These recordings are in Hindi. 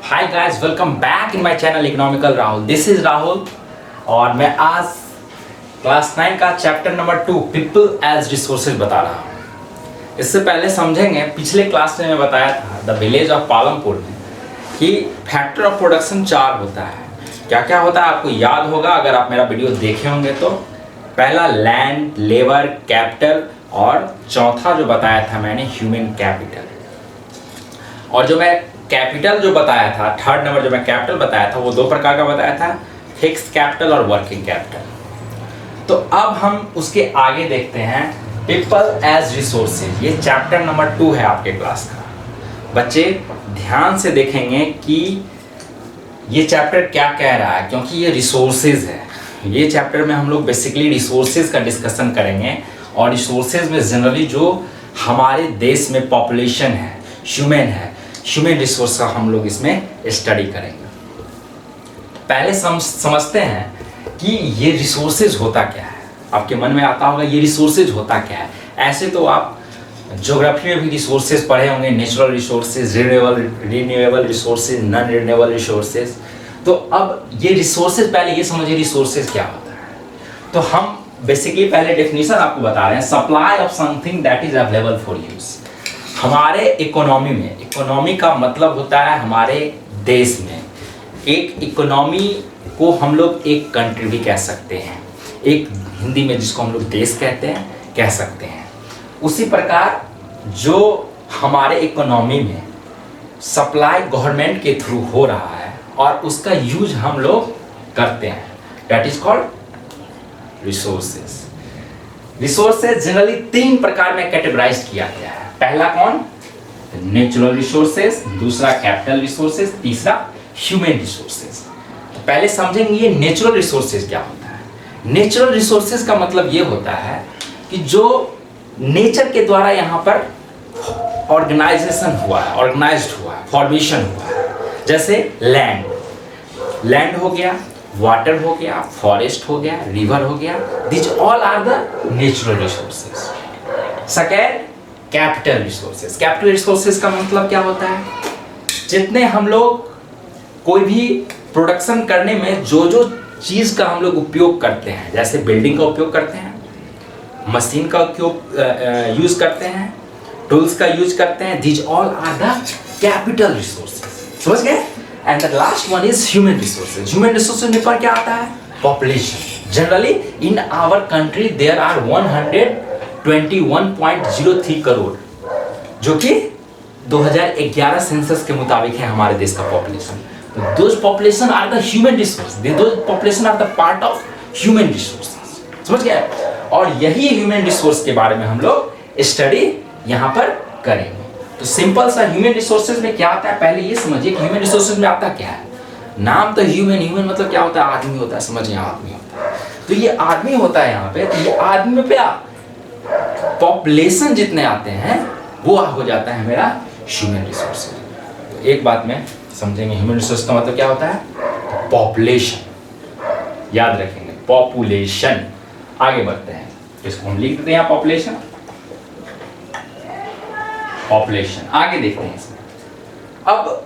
Hi guys, welcome back in my channel economical Rahul. This is Rahul और मैं आज क्लास 9 का chapter number 2 people as resources बता रहा हूँ। इससे पहले समझेंगे, पिछले क्लास में मैं बताया था द विलेज ऑफ पालमपुर में कि फैक्टर ऑफ प्रोडक्शन 4 होता है। क्या क्या होता है आपको याद होगा अगर आप मेरा वीडियो देखे होंगे तो। पहला लैंड, लेबर, कैपिटल और चौथा जो बताया था मैंने ह्यूमन कैपिटल। और जो मैं कैपिटल जो बताया था, थर्ड नंबर जो मैं कैपिटल बताया था वो 2 प्रकार का बताया था, फिक्स्ड कैपिटल और वर्किंग कैपिटल। तो अब हम उसके आगे देखते हैं पीपल एज रिसोर्सेज। ये चैप्टर नंबर 2 है आपके क्लास का। बच्चे ध्यान से देखेंगे कि ये चैप्टर क्या कह रहा है, क्योंकि ये रिसोर्सेज है। ये चैप्टर में हम लोग बेसिकली रिसोर्सेज का डिस्कशन करेंगे और रिसोर्सेज में जनरली जो हमारे देश में पॉपुलेशन है, ह्यूमन रिसोर्स का हम लोग इसमें स्टडी करेंगे। पहले समझते हैं कि ये रिसोर्सेज होता क्या है। आपके मन में आता होगा ये रिसोर्सेज होता क्या है। ऐसे तो आप ज्योग्राफी में भी रिसोर्सेज पढ़े होंगे, natural resources, renewable resources, non renewable resources. तो अब ये रिसोर्सेज, पहले ये समझिए रिसोर्सेज क्या होता है। तो हम बेसिकली पहले डेफिनेशन आपको बता रहे हैं, supply of something that is available for use. हमारे इकोनॉमी में, इकोनॉमी का मतलब होता है हमारे देश में, एक इकोनॉमी को हम लोग एक कंट्री भी कह सकते हैं, एक हिंदी में जिसको हम लोग देश कहते हैं कह सकते हैं। उसी प्रकार जो हमारे इकोनॉमी में सप्लाई गवर्नमेंट के थ्रू हो रहा है और उसका यूज हम लोग करते हैं, that is called resources. Resources generally 3 प्रकार में कैटेगराइज किया गया है। पहला कौन? नेचुरल रिसोर्सेज, दूसरा कैपिटल रिसोर्सेज, तीसरा ह्यूमन रिसोर्सेज। तो पहले समझेंगे ये नेचुरल रिसोर्सेज क्या होता है। नेचुरल रिसोर्सेज का मतलब ये होता है कि जो नेचर के द्वारा यहाँ पर ऑर्गेनाइजेशन हुआ है, ऑर्गेनाइज्ड हुआ है, फॉर्मेशन हुआ है। जैसे लैंड हो गया, वाटर हो गया, फॉरेस्ट हो गया, रिवर हो गया, this all are the natural resources. Second, capital resources. Capital resources का मतलब क्या होता है? जितने हम लोग कोई भी प्रोडक्शन करने में जो चीज़ का हम लोग उपयोग करते हैं, जैसे बिल्डिंग का उपयोग करते हैं, मशीन का उपयोग यूज करते हैं, टूल्स का यूज करते हैं, this all are the capital resources. समझ गए? And the last one is human resources. Human resources में पर क्या आता है? Population. Generally in our country there are 121.03 crore, जो कि 2011 सेंसस के मुताबिक है हमारे देश का पॉपुलेशन। तो those population are the human resource, those population are the part of human resources. समझ गए? और यही ह्यूमन रिसोर्स के बारे में हम लोग स्टडी यहाँ पर करेंगे। तो सिंपल सा ह्यूमन रिसोर्सेज में क्या आता है पहले ये समझिए कि ह्यूमन रिसोर्सेज में आता क्या है। नाम तो ह्यूमन मतलब क्या होता है? आदमी होता है। समझिए, आदमी होता है। तो ये आदमी होता है यहाँ पे, तो ये आदमी पे पॉपुलेशन जितने आते हैं वो हो जाता है मेरा ह्यूमन रिसोर्सेज। तो एक बात में समझेंगे, ह्यूमन रिसोर्स का मतलब क्या होता है? पॉपुलेशन। याद रखेंगे, पॉपुलेशन। आगे बढ़ते हैं, इसको हम लिख देते हैं पॉपुलेशन। पॉपुलेशन आगे देखते हैं इसमें। अब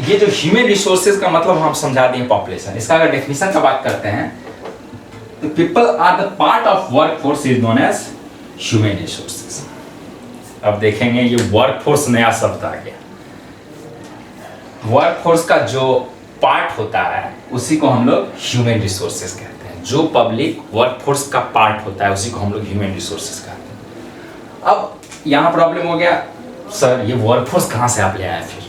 ये जो ह्यूमन रिसोर्सेज का मतलब हम समझा दिए पॉपुलेशन। इसका अगर डेफिनेशन का बात करते हैं तो people are the part of workforce is known as human resources. अब देखेंगे ये वर्कफोर्स नया शब्द आ गया। वर्कफोर्स का जो पार्ट होता है उसी को हम लोग ह्यूमन रिसोर्सेज कहते हैं। जो पब्लिक वर्कफोर्स का पार्ट होता है उसी को हम लोग ह्यूमन रिसोर्सेज कहते हैं। अब यहाँ प्रॉब्लम हो गया, सर ये वर्कफोर्स कहाँ से आप ले आए? फिर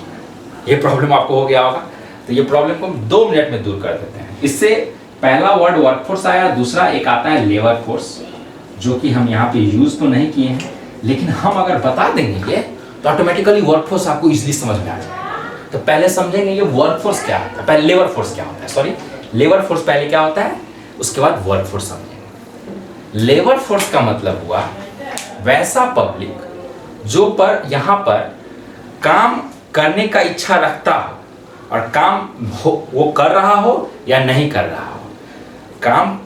ये प्रॉब्लम आपको हो गया होगा। तो ये प्रॉब्लम को हम 2 मिनट में दूर कर देते हैं। इससे पहला वर्ड वर्कफोर्स आया, दूसरा एक आता है लेबर फोर्स, जो कि हम यहाँ पे यूज तो नहीं किए हैं, लेकिन हम अगर बता देंगे ये तो ऑटोमेटिकली वर्कफोर्स आपको इजीली समझ में आ जाएगा। तो पहले समझेंगे ये वर्कफोर्स क्या होता है, पहले लेबर फोर्स क्या होता है। सॉरी, लेबर फोर्स पहले क्या होता है, उसके बाद वर्कफोर्स समझेंगे। लेबर फोर्स का मतलब हुआ वैसा पब्लिक जो पर यहाँ पर काम करने का इच्छा रखता हो और काम वो कर रहा हो या नहीं कर रहा हो। काम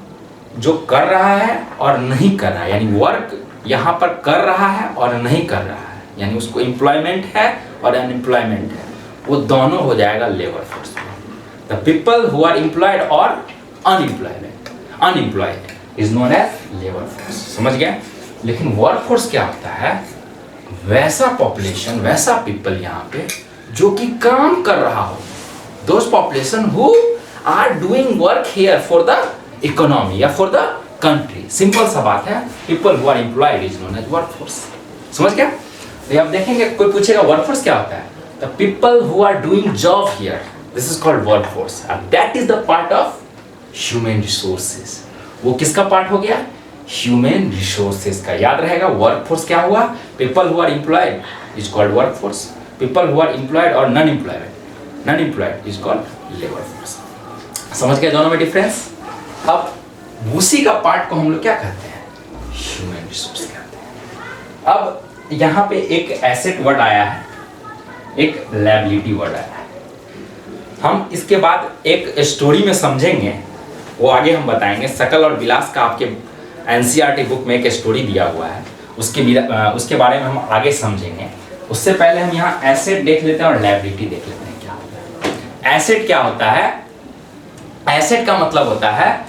जो कर रहा है और नहीं कर रहा है, यानी वर्क यहाँ पर कर रहा है और नहीं कर रहा है, यानी उसको एम्प्लॉयमेंट है और अनएम्प्लॉयमेंट है। वो दोनों हो जाएगा लेबर फोर्स में। The people who are employed और unemployed is known as labour force. समझ गए? लेकिन वर्क फोर्स क्या होता है? वैसा पॉपुलेशन, वैसा पीपल यहाँ पे जो कि काम कर रहा हो, those population who are doing work here for the economy या फॉर द कंट्री। सिंपल सा बात है, people who are employed is known as work force. समझ गया? तो आप देखेंगे कोई पूछेगा वर्क फोर्स क्या होता है, the people who are doing job here, this is called work force, that is the part of human resources. वो किसका पार्ट हो गया? ह्यूमन रिसोर्सेज का। याद रहेगा वर्क फोर्स क्या हुआ? People who are employed is called work force, people who are employed और non employed is called labour force. समझ गए दोनों में डिफरेंस? अब उसी का पार्ट को हम लोग क्या कहते हैं? ह्यूमन रिसोर्स कहते हैं। अब यहाँ पे एक एसेट वर्ड आया है, एक लायबिलिटी वर्ड आया है। हम इसके बाद एक स्टोरी में समझेंगे, वो आगे हम बताएंगे। शकल और विलास का आपके एनसीईआरटी बुक में एक स्टोरी दिया हुआ है, उसके बारे में हम आगे समझेंगे। उससे पहले हम यहाँ एसेट देख लेते हैं और लायबिलिटी देख लेते हैं क्या होता है। एसेट क्या होता है? एसेट का मतलब होता है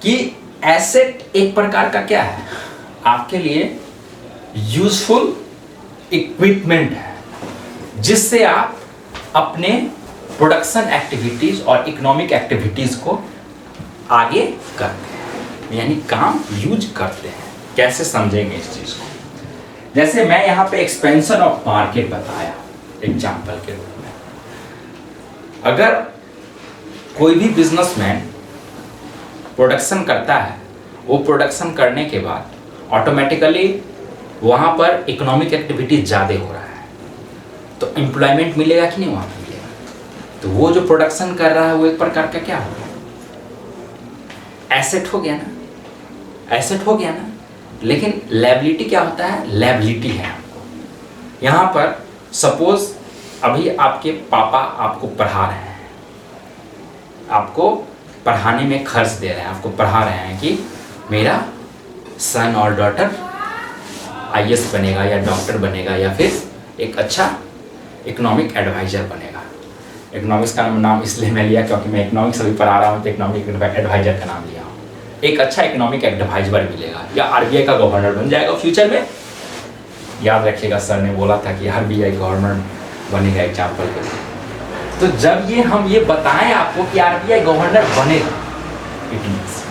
कि एसेट एक प्रकार का क्या है? आपके लिए यूजफुल इक्विपमेंट है, जिससे आप अपने प्रोडक्शन एक्टिविटीज और इकोनॉमिक एक्टिविटीज को आगे करते हैं, यानी काम यूज करते हैं। कैसे समझेंगे इस चीज को? जैसे मैं यहाँ पे एक्सपेंशन ऑफ मार्केट बताया एग्जाम्पल के रूप में। अगर कोई भी बिजनेसमैन प्रोडक्शन करता है, वो प्रोडक्शन करने के बाद ऑटोमेटिकली वहाँ पर इकोनॉमिक एक्टिविटी ज़्यादा हो रहा है, तो एम्प्लॉयमेंट मिलेगा कि नहीं? वहाँ पर मिलेगा। तो वो जो प्रोडक्शन कर रहा है वो एक प्रकार का क्या हो गया? एसेट हो गया ना, एसेट हो गया ना। लेकिन लायबिलिटी क्या होता है? लायबिलिटी है आपको। यहाँ पर सपोज अभी आपके पापा आपको पढ़ा रहे हैं, आपको पढ़ाने में खर्च दे रहे हैं, आपको पढ़ा रहे हैं कि मेरा सन और डॉटर आईएएस बनेगा या डॉक्टर बनेगा या फिर एक अच्छा इकोनॉमिक एडवाइजर बनेगा। इकोनॉमिक्स का नाम इसलिए मैं लिया क्योंकि मैं इकोनॉमिक्स अभी पढ़ा रहा हूँ, तो इकोनॉमिक एडवाइजर का नाम लिया हूँ। एक अच्छा इकोनॉमिक एडवाइजर मिलेगा या आरबीआई का गवर्नर बन जाएगा फ्यूचर में। याद रखिएगा, सर ने बोला था कि आरबीआई गवर्नर बनेगा एग्जाम्पल के लिए। तो जब हम ये बताएं आपको कि आरबीआई गवर्नर बनेगा, इट मींस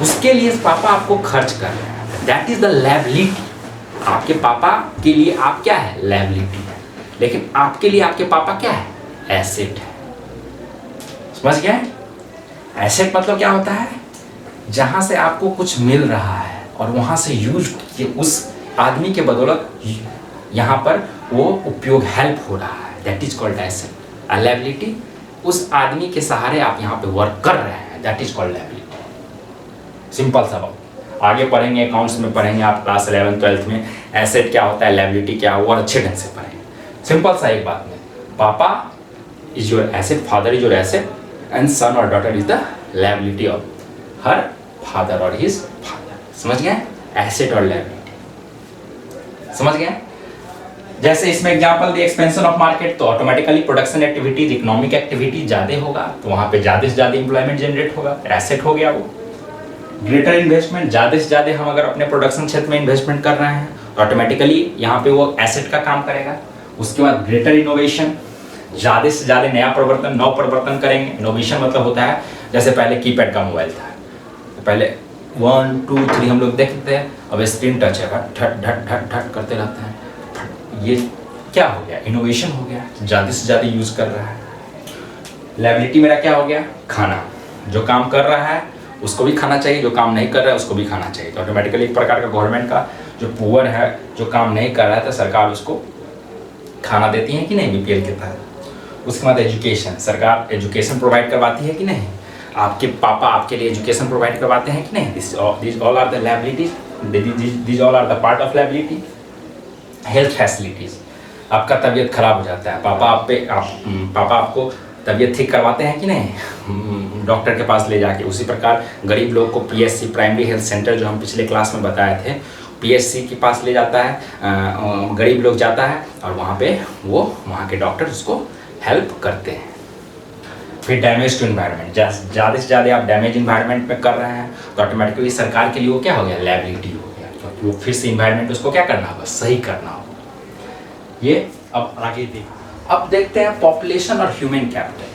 उसके लिए पापा आपको खर्च कर रहे हैं, दैट इज द लायबिलिटी। आपके पापा के लिए आप क्या है? लायबिलिटी है। लेकिन आपके लिए आपके पापा क्या है? एसेट है। समझ गए? एसेट मतलब क्या होता है? जहां से आपको कुछ मिल रहा है और वहां से यूज उस आदमी के बदौलत यहाँ पर वो उपयोग हेल्प हो रहा है, that is called asset. Liability उस आदमी के सहारे आप यहाँ पे वर्क कर रहे हैं, that is called liability. Simple सा बात। आगे पढ़ेंगे, अकाउंट्स में पढ़ेंगे आप क्लास 11 12 में एसेट क्या होता है, लायबिलिटी क्या हुआ, अच्छे ढंग से पढ़ेंगे। सिंपल सा एक बात में, papa is your asset, father is your asset and son और daughter is the liability of her father और हिज फादर। समझ गए? एसेट और लायबिलिटी समझ गए? जैसे इसमें एग्जांपल दिए एक्सपेंशन ऑफ मार्केट, तो automatically production activities, economic activity ज़्यादा होगा, तो वहाँ पे ज़्यादा से ज़्यादा इंप्लॉयमेंट जनरेट होगा, एसेट हो गया वो। ग्रेटर इन्वेस्टमेंट, ज़्यादा से ज़्यादा हम अगर अपने प्रोडक्शन क्षेत्र में इन्वेस्टमेंट कर रहे हैं तो ऑटोमेटिकली यहाँ पे वो एसेट का काम करेगा। उसके बाद ग्रेटर इनोवेशन, ज़्यादा से ज़्यादा नव प्रवर्तन करेंगे। इनोवेशन मतलब होता है जैसे पहले कीपैड का मोबाइल था, तो पहले 1 2 3 हम लोग देखते हैं, अब स्क्रीन टच है, ठट ठट ठट ठट करते रहते हैं। ये क्या हो गया? इनोवेशन हो गया, ज़्यादा से ज़्यादा यूज़ कर रहा है। लायबिलिटी मेरा क्या हो गया? खाना। जो काम कर रहा है उसको भी खाना चाहिए, जो काम नहीं कर रहा है उसको भी खाना चाहिए। तो ऑटोमेटिकली एक प्रकार का गवर्नमेंट का जो पुअर है, जो काम नहीं कर रहा है, तो सरकार उसको खाना देती है कि नहीं बीपीएल के तहत। उसके बाद एजुकेशन, सरकार एजुकेशन प्रोवाइड करवाती है कि नहीं? आपके पापा आपके लिए एजुकेशन प्रोवाइड करवाते हैं कि नहीं? This all are the liabilities, this all are the part of liability. Health facilities, आपका तबीयत खराब हो जाता है, पापा आपको तबीयत ठीक करवाते हैं कि नहीं? डॉक्टर के पास ले जाके। उसी प्रकार गरीब लोग को पीएचसी, प्राइमरी हेल्थ सेंटर, जो हम पिछले क्लास में बताए थे, पीएचसी के पास ले जाता है, गरीब लोग जाता है और वहाँ पे वो वहाँ के डॉक्टर उसको हेल्प करते हैं। फिर डैमेज टू इन्वायरमेंट, ज़्यादा से ज़्यादा आप डैमेज इन्वायरमेंट में कर रहे हैं तो ऑटोमेटिकली सरकार के लिए वो क्या हो गया, लायबिलिटी हो गया, क्योंकि वो फिर से इन्वायरमेंट उसको क्या करना होगा, सही करना होगा। ये अब आगे अब देखते हैं पॉपुलेशन और ह्यूमन कैपिटल।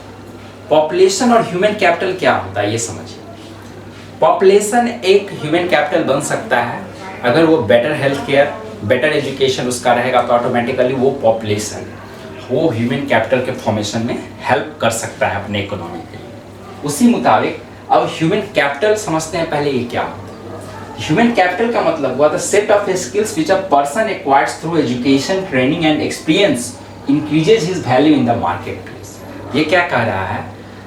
पॉपुलेशन और ह्यूमन कैपिटल क्या होता है ये समझिए। पॉपुलेशन एक ह्यूमन कैपिटल बन सकता है अगर वो better health care, better education उसका रहेगा तो ऑटोमेटिकली वो पॉपुलेशन वो ह्यूमन कैपिटल के फॉर्मेशन में हेल्प कर सकता है अपने इकोनॉमी के लिए। उसी मुताबिक अब ह्यूमन कैपिटल समझते हैं पहले ये क्या होता है। ह्यूमन कैपिटल का मतलब हुआ the set of skills which a person acquires through education, training and experience increases his value in the market place. ये क्या कह रहा है,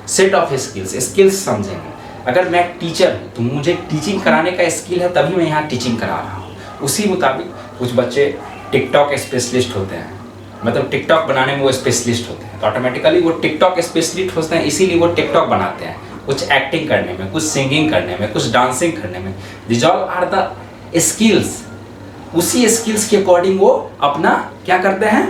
सेट ऑफ स्किल्स, स्किल्स समझेंगे। अगर मैं टीचर हूँ तो मुझे टीचिंग कराने का स्किल है तभी मैं यहाँ टीचिंग करा रहा हूँ। उसी मुताबिक कुछ बच्चे टिकटॉक स्पेशलिस्ट होते हैं, मतलब टिकटॉक बनाने में वो स्पेशलिस्ट होते हैं तो ऑटोमेटिकली वो टिकटॉक स्पेशलिस्ट होते हैं, इसीलिए वो टिकटॉक बनाते हैं। कुछ एक्टिंग करने में, कुछ सिंगिंग करने में, कुछ डांसिंग करने में, this all are the skills. उसी स्किल्स के अकॉर्डिंग वो अपना क्या करते हैं,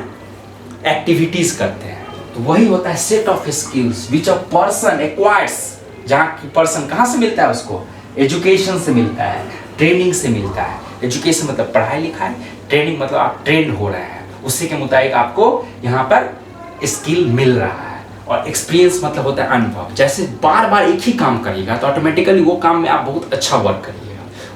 एक्टिविटीज करते हैं। तो वही होता है set of skills which a person acquires. जहाँ की पर्सन कहाँ से मिलता है उसको, एजुकेशन से मिलता है, ट्रेनिंग से मिलता है। एजुकेशन मतलब पढ़ाई लिखाई, ट्रेनिंग मतलब आप ट्रेंड हो रहे हैं, उसी के मुताबिक आपको यहाँ पर स्किल मिल रहा है। और एक्सपीरियंस मतलब होता है अनुभव। जैसे बार बार एक ही काम करिएगा तो ऑटोमेटिकली वो काम में आप बहुत अच्छा वर्क करिएगा।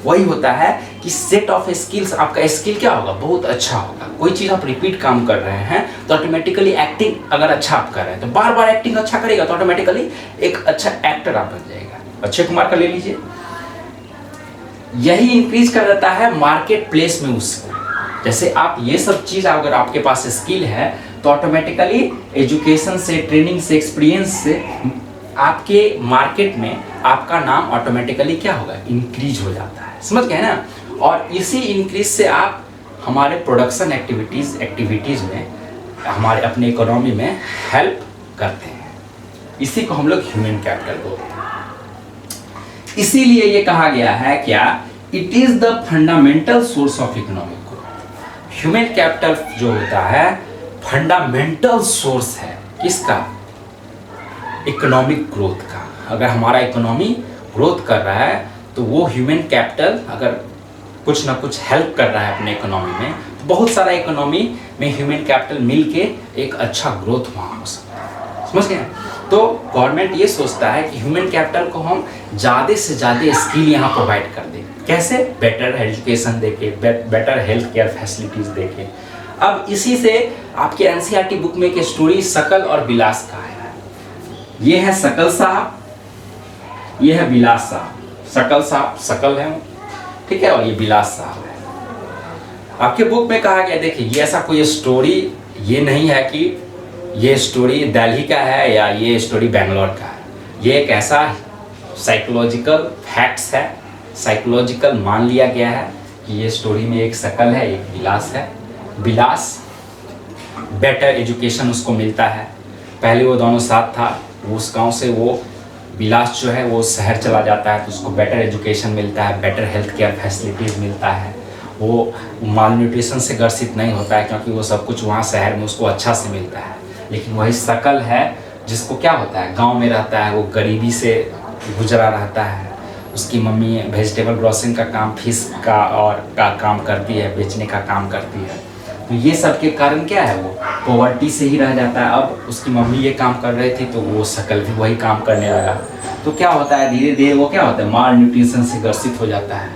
वही होता है कि सेट ऑफ स्किल्स, आपका स्किल क्या होगा, बहुत अच्छा होगा। कोई चीज़ आप रिपीट काम कर रहे हैं तो ऑटोमेटिकली एक्टिंग अगर अच्छा आप कर रहे हैं तो बार बार एक्टिंग अच्छा करेगा तो ऑटोमेटिकली एक अच्छा एक्टर आप बन जाएगा। अक्षय कुमार का ले लीजिए, यही इंक्रीज कर देता है मार्केट प्लेस में उसको। जैसे आप ये सब चीज़ अगर आपके पास स्किल है तो ऑटोमेटिकली एजुकेशन से, ट्रेनिंग से, एक्सपीरियंस से आपके मार्केट में आपका नाम ऑटोमेटिकली क्या होगा, इंक्रीज हो जाता है। समझ गए ना। और इसी इंक्रीज से आप हमारे प्रोडक्शन एक्टिविटीज़ में, हमारे अपने इकोनॉमी में हेल्प करते हैं। इसी को हम लोग ह्यूमन कैपिटल बोलते हैं। इसीलिए ये कहा गया है क्या, it is the fundamental source of economic growth. Human capital जो होता है फंडामेंटल सोर्स है किसका, इकोनॉमिक ग्रोथ का। अगर हमारा इकोनॉमी ग्रोथ कर रहा है तो वो ह्यूमन कैपिटल अगर कुछ ना कुछ हेल्प कर रहा है अपने इकोनॉमी में, तो बहुत सारा इकोनॉमी में ह्यूमन कैपिटल मिलके एक अच्छा ग्रोथ वहाँ हो सकता है। समझ गए। तो गवर्नमेंट ये सोचता है कि ह्यूमन कैपिटल को हम ज़्यादा से ज़्यादा स्किल यहाँ प्रोवाइड कर दें। कैसे, बेटर एजुकेशन देके, बेटर हेल्थ केयर फैसिलिटीज़ देके। अब इसी से आपके एनसीईआरटी बुक में एक स्टोरी शकल और विलास का है। ये है शकल साहब, ये है विलास साहब। शकल साहब शकल है, ठीक है, और ये विलास साहब है। आपके बुक में कहा गया, देखिए ये ऐसा कोई स्टोरी ये नहीं है कि ये स्टोरी दिल्ली का है या ये स्टोरी बेंगलोर का है। ये एक ऐसा साइकोलॉजिकल फैक्ट्स है, साइकोलॉजिकल मान लिया गया है कि ये स्टोरी में एक शकल है, एक विलास है। विलास बेटर एजुकेशन उसको मिलता है, पहले वो दोनों साथ था, उस गांव से वो विलास जो है वो शहर चला जाता है तो उसको बेटर एजुकेशन मिलता है, बेटर हेल्थ केयर फैसिलिटीज़ मिलता है। वो माल न्यूट्रिशन से ग्रसित नहीं होता है क्योंकि वो सब कुछ वहाँ शहर में उसको अच्छा से मिलता है। लेकिन वही शकल है जिसको क्या होता है, गांव में रहता है, वो गरीबी से गुजरा रहता है। उसकी मम्मी वेजिटेबल ब्रॉसिंग का काम, फिश का और का काम करती है, बेचने का काम करती है। तो ये सब के कारण क्या है, वो पॉवर्टी से ही रह जाता है। अब उसकी मम्मी ये काम कर रही थी तो वो शकल भी वही काम करने लगा। तो क्या होता है, धीरे धीरे वो क्या होता है, माल न्यूट्रिशन से ग्रसित हो जाता है।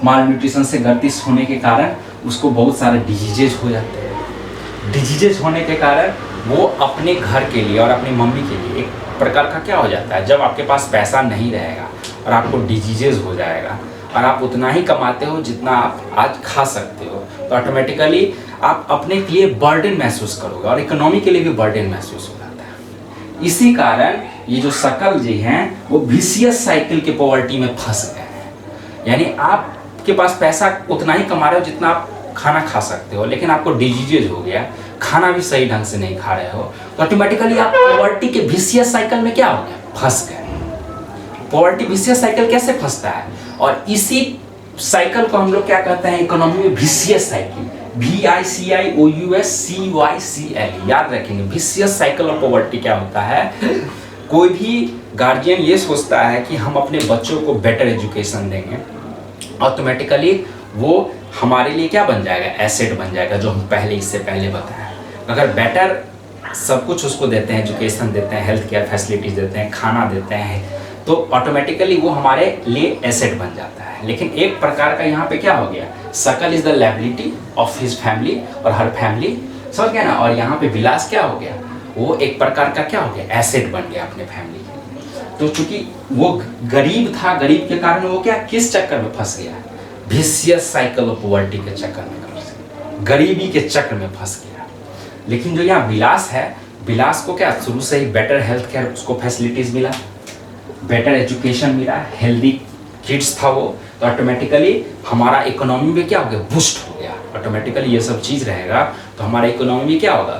माल न्यूट्रिशन से ग्रसित होने के कारण उसको बहुत सारे डिजीजेज हो जाते हैं। डिजीजेज होने के कारण वो अपने घर के लिए और अपनी मम्मी के लिए एक प्रकार का क्या हो जाता है, जब आपके पास पैसा नहीं रहेगा और आपको डिजीजेज हो जाएगा और आप उतना ही कमाते हो जितना आप आज खा सकते हो, तो ऑटोमेटिकली आप अपने के लिए बर्डन महसूस करोगे और इकोनॉमी के लिए भी बर्डन महसूस हो जाता है। इसी कारण ये जो शकल जी हैं वो विशियस साइकिल के पॉवर्टी में फंस गए हैं। यानी आपके पास पैसा उतना ही कमा रहे हो जितना आप खाना खा सकते हो, लेकिन आपको डिजीजेज हो गया, खाना भी सही ढंग से नहीं खा रहे हो, तो ऑटोमेटिकली आप पॉवर्टी के विशियस साइकिल में क्या हो गया, फंस गए। पॉवर्टी विशियस साइकिल कैसे फंसता है, और इसी साइकिल को हम लोग क्या कहते हैं इकोनॉमी में, विशियस साइकिल। VICIOUSCYCL, याद रखेंगे। विशियस साइकिल ऑफ पॉवर्टी क्या होता है? कोई भी गार्जियन ये सोचता है कि हम अपने बच्चों को बेटर एजुकेशन देंगे, ऑटोमेटिकली वो हमारे लिए क्या बन जाएगा? एसेट बन जाएगा, जो हम इससे पहले बताया। अगर बेटर सब कुछ उसको देते हैं, एजुकेशन देते हैं, हेल्थ केयर फैसिलिटीज देते हैं, खाना देते हैं, तो ऑटोमेटिकली वो हमारे लिए एसेट बन जाता है। लेकिन एक प्रकार का यहाँ पे क्या हो गया? शकल is the liability of his family और हर फैमिली, समझ गया ना? और यहाँ पे विलास क्या हो गया? वो एक प्रकार का क्या हो गया? एसेट बन गया अपने फैमिली के। तो चूंकि वो गरीब था, गरीब के कारण वो क्या, किस चक्कर में फंस गया? विशियस साइकिल ऑफ पॉवर्टी के चक्कर में फंस गया, गरीबी के चक्र में फंस गया। लेकिन जो यहाँ विलास है, विलास को क्या शुरू से ही बेटर हेल्थ केयर, उसको फैसिलिटीज मिला, बेटर एजुकेशन मिला, हेल्दी किड्स था वो, तो ऑटोमेटिकली हमारा इकोनॉमी में क्या हो गया? बूस्ट हो गया। ऑटोमेटिकली ये सब चीज़ रहेगा तो हमारा इकोनॉमी में क्या होगा?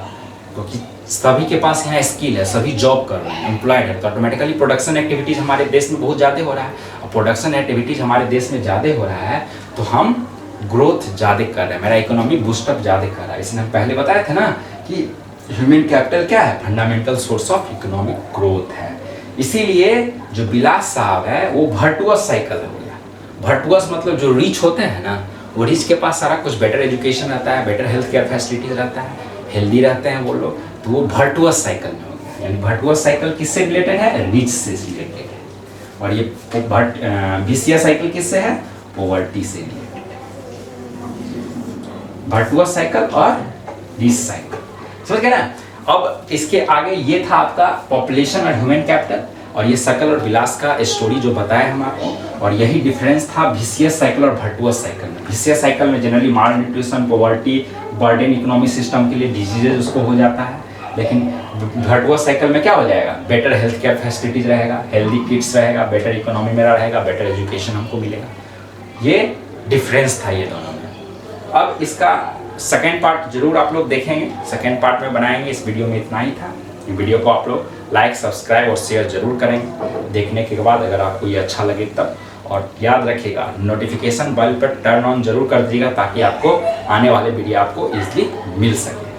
क्योंकि सभी के पास यहाँ स्किल है, सभी जॉब कर रहे हैं, एम्प्लॉयड है, तो ऑटोमेटिकली प्रोडक्शन एक्टिविटीज़ हमारे देश में बहुत ज़्यादा हो रहा है। और प्रोडक्शन एक्टिविटीज़ हमारे देश में ज़्यादा हो रहा है तो हम ग्रोथ ज़्यादा कर रहे हैं, मेरा इकोनॉमी बूस्टअप ज़्यादा कर रहा है। इसलिए हम पहले बताए थे ना कि ह्यूमन कैपिटल क्या है? Fundamental source of economic growth है। इसीलिए जो विलास साहब है वो वर्चुअस साइकिल हो गया। वर्चुअस मतलब जो रिच होते हैं ना, वो रिच के पास सारा कुछ बेटर एजुकेशन रहता है, बेटर हेल्थ केयर फैसिलिटीज रहता है, हेल्दी रहते हैं वो लोग, तो वो वर्चुअस साइकिल में हो गया। यानी वर्चुअस साइकिल किससे रिलेटेड है? रिच से रिलेटेड है। और ये विशियस साइकिल किससे है? पॉवर्टी से रिलेटेड। वर्चुअस साइकिल और रिच साइकिल, समझ गए ना? अब इसके आगे ये था आपका पॉपुलेशन और ह्यूमन कैपिटल, और ये साइकिल और विलास का स्टोरी जो बताया हम आपको। और यही डिफरेंस था विशियस साइकिल और वर्चुअस साइकिल में। विशियस साइकिल में generally malnutrition, poverty, burden economic system के लिए डिजीजेज उसको हो जाता है। लेकिन वर्चुअस साइकिल में क्या हो जाएगा? बेटर हेल्थ केयर फैसिलिटीज रहेगा, हेल्दी किड्स रहेगा, बेटर इकोनॉमी मेरा रहेगा, बेटर एजुकेशन हमको मिलेगा। ये डिफरेंस था ये दोनों में। अब इसका सेकेंड पार्ट जरूर आप लोग देखेंगे, सेकेंड पार्ट में बनाएंगे। इस वीडियो में इतना ही था। ये वीडियो को आप लोग लाइक, सब्सक्राइब और शेयर जरूर करेंगे देखने के बाद, अगर आपको ये अच्छा लगे तब। और याद रखिएगा नोटिफिकेशन बेल पर टर्न ऑन जरूर कर दीजिएगा, ताकि आपको आने वाले वीडियो आपको इजीली मिल सके।